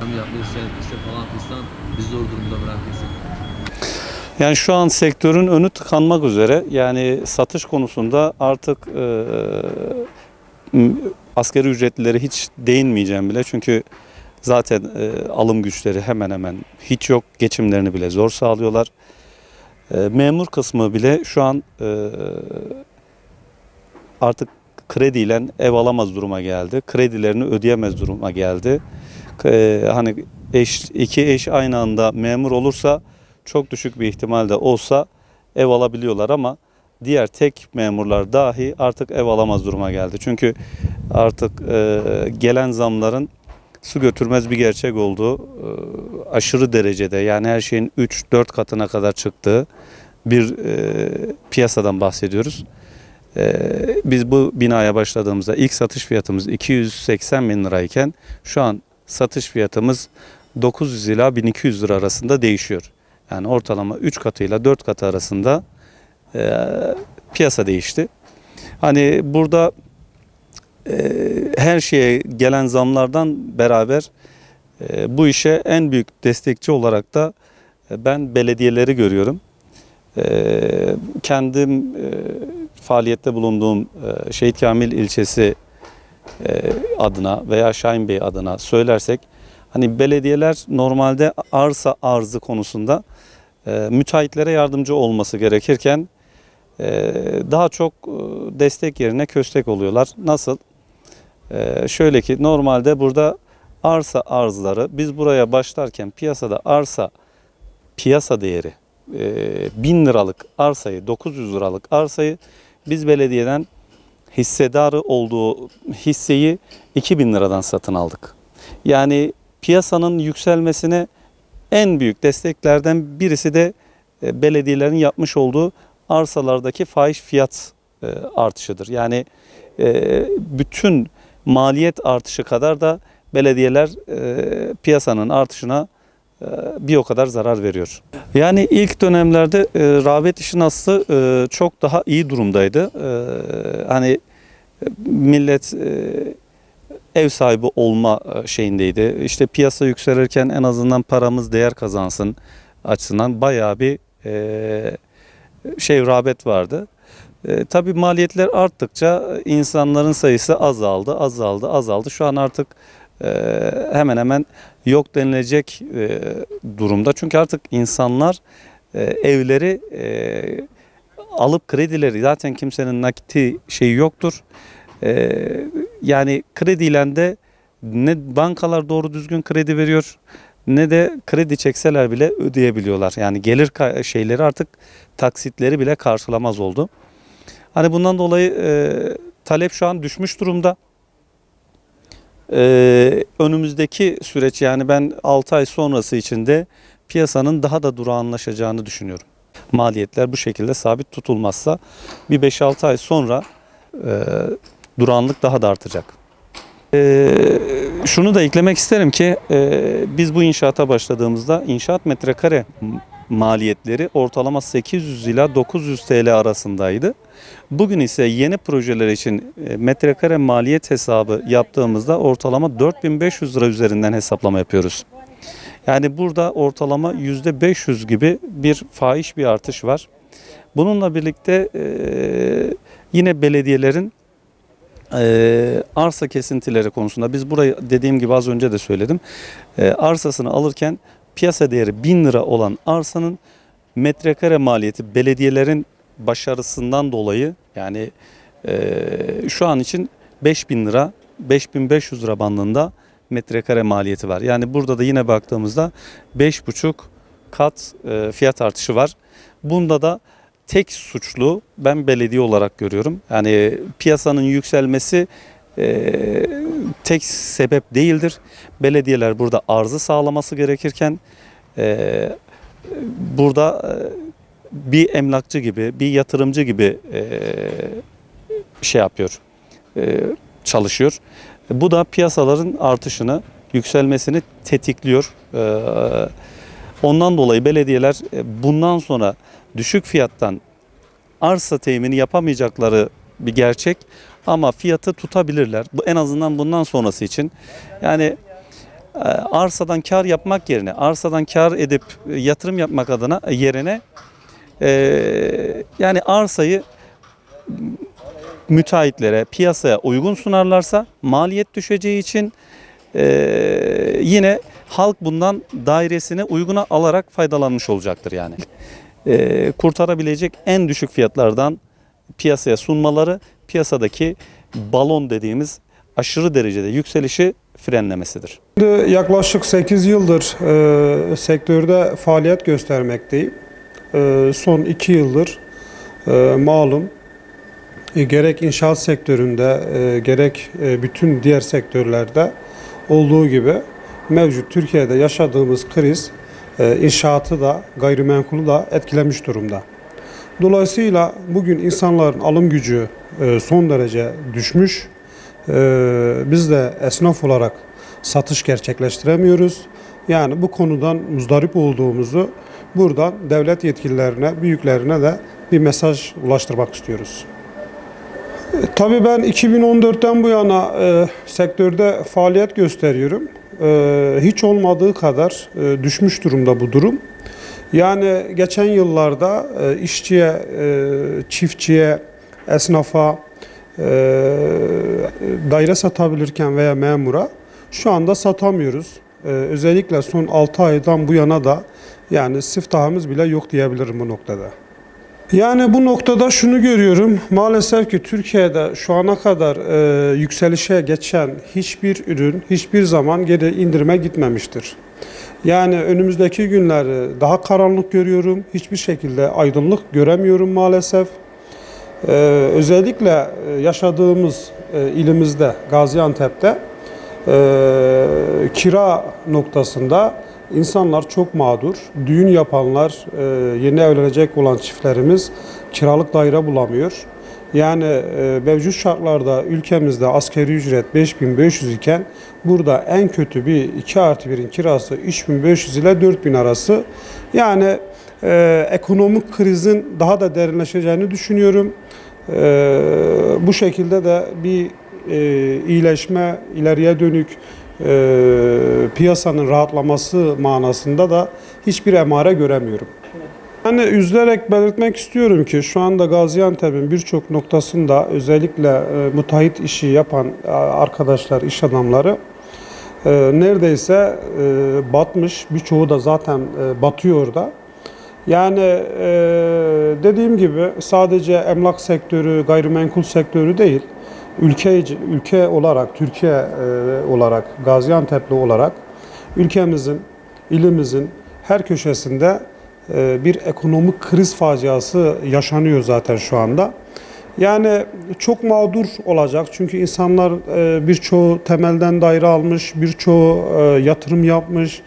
yapıyorsa işte falan fistan bizi zor durumda bırakıyorsun. Yani şu an sektörün önü tıkanmak üzere. Yani satış konusunda artık asgari ücretlileri hiç değinmeyeceğim bile. Çünkü zaten alım güçleri hemen hemen hiç yok. Geçimlerini bile zor sağlıyorlar. Memur kısmı bile şu an artık krediyle ev alamaz duruma geldi. Kredilerini ödeyemez duruma geldi. Hani iki eş aynı anda memur olursa çok düşük bir ihtimalde olsa ev alabiliyorlar ama diğer tek memurlar dahi artık ev alamaz duruma geldi. Çünkü artık gelen zamların su götürmez bir gerçek olduğu aşırı derecede, yani her şeyin 3-4 katına kadar çıktığı bir piyasadan bahsediyoruz. Biz bu binaya başladığımızda ilk satış fiyatımız 280 bin lirayken şu an satış fiyatımız 900 ila 1200 lira arasında değişiyor. Yani ortalama 3 katıyla 4 katı arasında piyasa değişti. Hani burada her şeye gelen zamlardan beraber bu işe en büyük destekçi olarak da ben belediyeleri görüyorum. Kendim faaliyette bulunduğum Şehit Kamil ilçesi adına veya Şahin Bey adına söylersek, hani belediyeler normalde arsa arzı konusunda müteahhitlere yardımcı olması gerekirken daha çok destek yerine köstek oluyorlar. Nasıl? Şöyle ki, normalde burada arsa arzları, biz buraya başlarken piyasada piyasa değeri 1000 liralık arsayı, 900 liralık arsayı biz belediyeden hissedarı olduğu hisseyi 2000 liradan satın aldık. Yani piyasanın yükselmesine en büyük desteklerden birisi de belediyelerin yapmış olduğu arsalardaki fahiş fiyat artışıdır. Yani bütün maliyet artışı kadar da belediyeler piyasanın artışına bir o kadar zarar veriyor. Yani ilk dönemlerde rağbet işin aslı çok daha iyi durumdaydı. Hani millet ev sahibi olma şeyindeydi. İşte piyasa yükselirken en azından paramız değer kazansın açısından bayağı bir rağbet vardı. Tabii maliyetler arttıkça insanların sayısı azaldı. Şu an artık hemen hemen yok denilecek durumda. Çünkü artık insanlar evleri alıp kredileri, zaten kimsenin nakiti şeyi yoktur. Yani krediyle de ne bankalar doğru düzgün kredi veriyor, ne de kredi çekseler bile ödeyebiliyorlar. Yani gelir şeyleri artık taksitleri bile karşılamaz oldu. Hani bundan dolayı talep şu an düşmüş durumda. Önümüzdeki süreç, yani ben 6 ay sonrası içinde piyasanın daha da durağanlaşacağını düşünüyorum. Maliyetler bu şekilde sabit tutulmazsa bir 5-6 ay sonra durağanlık daha da artacak. Şunu da eklemek isterim ki biz bu inşaata başladığımızda inşaat metrekare maliyetleri ortalama 800 ila 900 TL arasındaydı. Bugün ise yeni projeler için metrekare maliyet hesabı yaptığımızda ortalama 4500 lira üzerinden hesaplama yapıyoruz. Yani burada ortalama %500 gibi bir fahiş bir artış var. Bununla birlikte yine belediyelerin arsa kesintileri konusunda, biz burayı dediğim gibi az önce de söyledim. Arsasını alırken piyasa değeri 1000 lira olan arsanın metrekare maliyeti belediyelerin başarısından dolayı, yani şu an için 5000 lira, 5500 lira bandında metrekare maliyeti var. Yani burada da yine baktığımızda 5,5 kat fiyat artışı var. Bunda da tek suçlu ben belediye olarak görüyorum. Yani piyasanın yükselmesi tek sebep değildir. Belediyeler burada arzı sağlaması gerekirken burada bir emlakçı gibi, bir yatırımcı gibi çalışıyor. Bu da piyasaların artışını, yükselmesini tetikliyor. Ondan dolayı belediyeler bundan sonra düşük fiyattan arsa temini yapamayacakları bir gerçek, ama fiyatı tutabilirler. Bu en azından bundan sonrası için. Yani arsadan kar yapmak yerine, arsadan kar edip yatırım yapmak adına yerine yani arsayı müteahhitlere, piyasaya uygun sunarlarsa maliyet düşeceği için yine halk bundan dairesini uyguna alarak faydalanmış olacaktır yani. Kurtarabilecek en düşük fiyatlardan piyasaya sunmaları, piyasadaki balon dediğimiz aşırı derecede yükselişi frenlemesidir. Yaklaşık 8 yıldır sektörde faaliyet göstermekteyim. Son 2 yıldır malum gerek inşaat sektöründe gerek bütün diğer sektörlerde olduğu gibi mevcut Türkiye'de yaşadığımız kriz inşaatı da gayrimenkulü da etkilemiş durumda. Dolayısıyla bugün insanların alım gücü son derece düşmüş. Biz de esnaf olarak satış gerçekleştiremiyoruz. Yani bu konudan muzdarip olduğumuzu buradan devlet yetkililerine, büyüklerine de bir mesaj ulaştırmak istiyoruz. Tabii ben 2014'ten bu yana sektörde faaliyet gösteriyorum. Hiç olmadığı kadar düşmüş durumda bu durum. Yani geçen yıllarda işçiye, çiftçiye, esnafa daire satabilirken veya memura şu anda satamıyoruz. Özellikle son 6 aydan bu yana da yani siftahımız bile yok diyebilirim bu noktada. Yani bu noktada şunu görüyorum. Maalesef ki Türkiye'de şu ana kadar yükselişe geçen hiçbir ürün hiçbir zaman geri indirime gitmemiştir. Yani önümüzdeki günleri daha karanlık görüyorum. Hiçbir şekilde aydınlık göremiyorum maalesef. Özellikle yaşadığımız ilimizde, Gaziantep'te kira noktasında insanlar çok mağdur. Düğün yapanlar, yeni evlenecek olan çiftlerimiz kiralık daire bulamıyor. Yani mevcut şartlarda ülkemizde asgari ücret 5.500 iken burada en kötü bir 2+1'in kirası 3.500 ile 4.000 arası. Yani ekonomik krizin daha da derinleşeceğini düşünüyorum. Bu şekilde de bir iyileşme, ileriye dönük piyasanın rahatlaması manasında da hiçbir emare göremiyorum. Yani üzülerek belirtmek istiyorum ki şu anda Gaziantep'in birçok noktasında özellikle müteahhit işi yapan arkadaşlar, iş adamları neredeyse batmış. Birçoğu da zaten batıyor da. Yani dediğim gibi sadece emlak sektörü, gayrimenkul sektörü değil, ülke olarak, Türkiye olarak, Gaziantep'li olarak ülkemizin, ilimizin her köşesinde bir ekonomik kriz faciası yaşanıyor zaten şu anda. Yani çok mağdur olacak çünkü insanlar birçoğu temelden daire almış, birçoğu yatırım yapmış.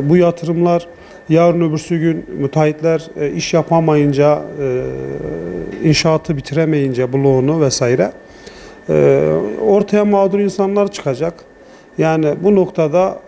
Bu yatırımlar yarın öbürsü gün müteahhitler iş yapamayınca, inşaatı bitiremeyince bloğunu vesaire ortaya mağdur insanlar çıkacak. Yani bu noktada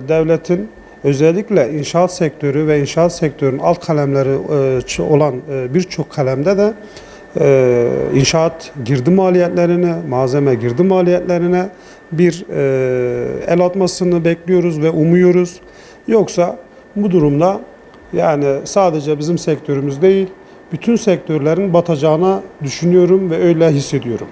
devletin özellikle inşaat sektörü ve inşaat sektörünün alt kalemleri olan birçok kalemde de inşaat girdi maliyetlerine, malzeme girdi maliyetlerine bir el atmasını bekliyoruz ve umuyoruz. Yoksa bu durumda yani sadece bizim sektörümüz değil, bütün sektörlerin batacağını düşünüyorum ve öyle hissediyorum.